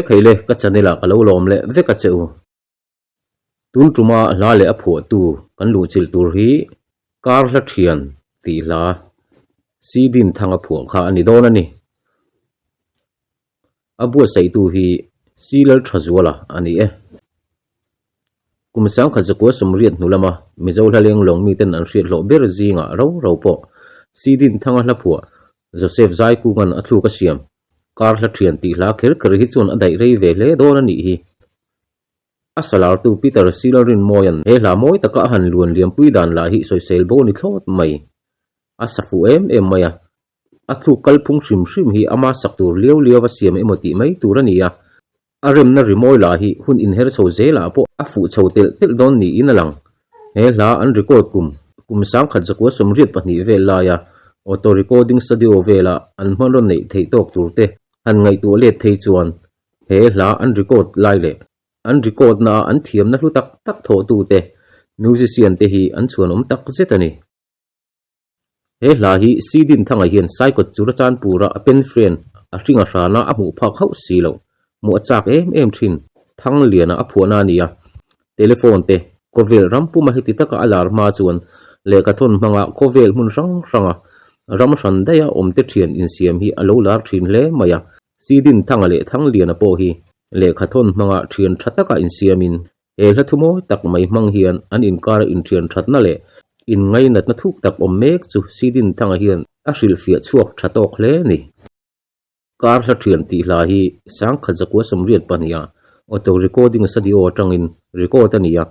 khaile ka chanela ka lo lom le ve ka cheu tun truma la le a phu tu kan lu chil tur hi kar la thian ti la sidin thanga phu kha ani don ani abu sei tu hi silal thazwala ani e kumsang kha jakwa somriat nulama mizo hlaleng long mi ten an hriat lo ber zinga ro po sidin thanga hla phu Joseph zai ku ngan athu ka siam kar la thian ti la kher kar hi chun adai rei ve le don ani hi asalar tu Peter Silarin moyan he la moi taka han luan liam pui dan la hi soi sel bo ni thlot mai asafu em maya athu kalphung hrim hi ama saktur liaw wa siam emoti mai turania arem na rimoi la hi hun in her chho zela po afu chho tel don ni inalang he la an record kum sang khat jakwa somriat pani ve la ya auto recording studio vela an hmanron nei thei tok turte han ngai tu le thei chuan he la an record lai le an record na an thiam na hlu tak tho tu te musician te hi an chuan tak zetani he la hi sidin thanga hian saikot churachan pura a pen friend a ringa rana a mu phak hau silo mu achak em thin thang liana a phuana nia telephone te kovel rampu ma hiti taka alarma chuan le ka thon manga kovel mun ranga ram ran daya omte thian in siam hi alo lar thin le maya sidin thanga le thang liana po hi le khathon manga thian thataka in siamin e hlathumo tak mai mang hian an inkar in thian thatna le in ngai nat na thuk tak om mek chu sidin thanga hian a hril fia chuak thatok hle ni kar hla thian ti hla hi sang khajakwa somriat pania auto recording studio atangin record ania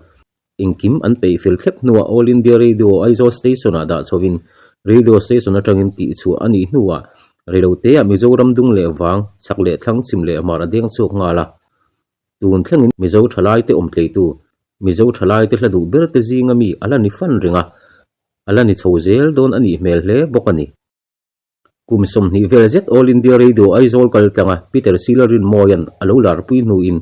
inkim an pe fil thlep nuwa all india radio aizo station ada chowin radio station atangin ti chu ani nuwa relote a mizoram dung le wang chakle thlang chimle amara deng chok ngala tun thlangin mizo thalai te omtlei tu mizo thalai te hladu ber te zinga mi ala ni fan ringa ala ni chhozel don ani mel hle bokani kumsom ni veljet all india radio aizol kal tanga Peter Silarin moyan alo lar pui nu in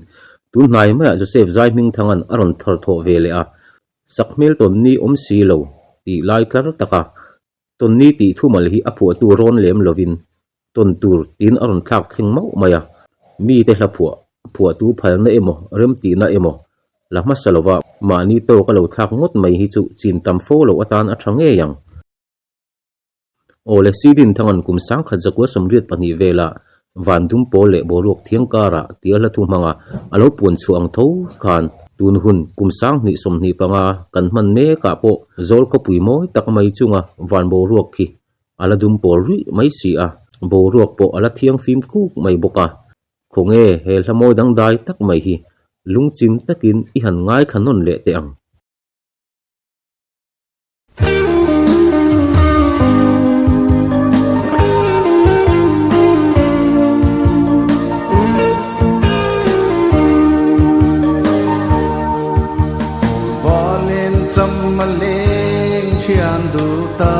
tun nai ma Joseph zaiming thangan aron thar tho vele a sakmel ton ni om si lo ti lai tlar taka ton ni ti thumal hi aphu tu ron lem lovin ton tur tin aron thak thing mau maya mi te hla phua tu phal na emo rem ti na emo lama salova mani to ka lo thak ngot mai hi chu chin tam fo lo atan athange yang ole sidin thangan kum sang kha jakwa somriat pani vela vandum pole borok thiangkara tiala thu manga alo pun chuang tho khan tun hun kum sang ni somni panga kan man me ka po zol ko pui moi tak mai chunga van borok khi ala dum pol ri mai si a borok po ala thiang fim ku mai boka khonge hel hamoi dang dai tak mai hi lungchim takin i han ngai khanon le te ang Maleng thian du ta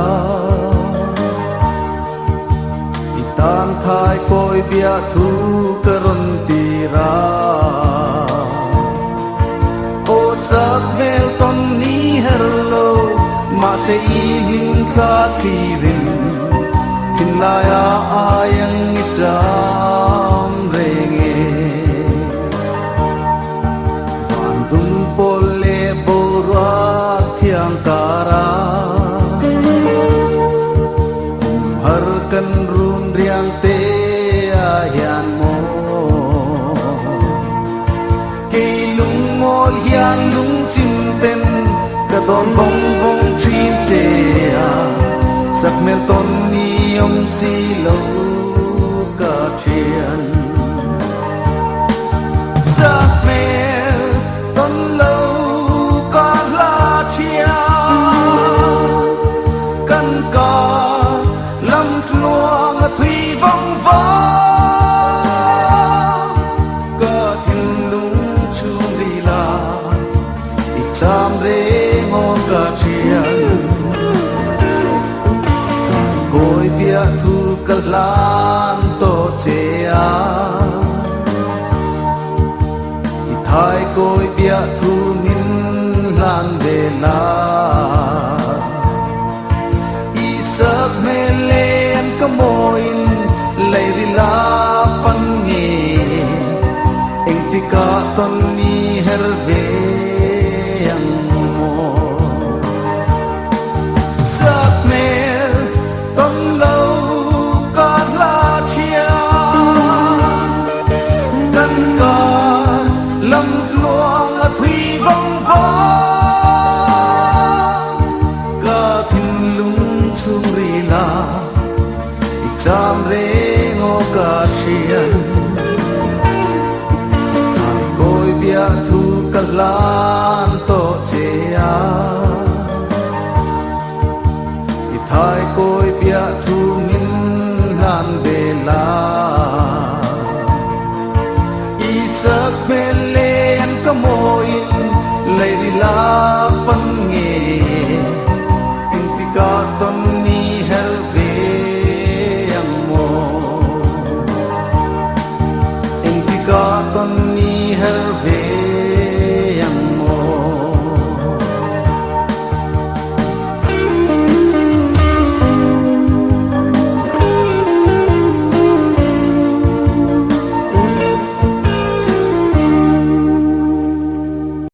itan thai koi bia thu karon tira o sak vel ton ni hello ma se in sa thirin tin la ya ayang icham renge van dum pole borwa thiang kara har kan run riang te ayan mo ke lung mol hian lung sim pen ka don vong trin che a sak mel ton ni om si lo ka thian sak mel ton lo kan ka lam luang thủy vong va ka thin lung chung ri la exam re ngon ka thian koi bia thu kalan to che a i thai koi bia thu min lan ve la sak melen kamoin lady la fan nge ka ton ni herve yang mo sắc mel ton lâu ka la chia căn ka lâm luang a thủy vong vong ka thin lung chung ri la cham re ngo ka thian ai koi bia thu ka lan to che a i thai koi bia thu min nan ve la i sak me len ka moin lei ri la fan nge in ti ka ton ni hel ve ton ni herve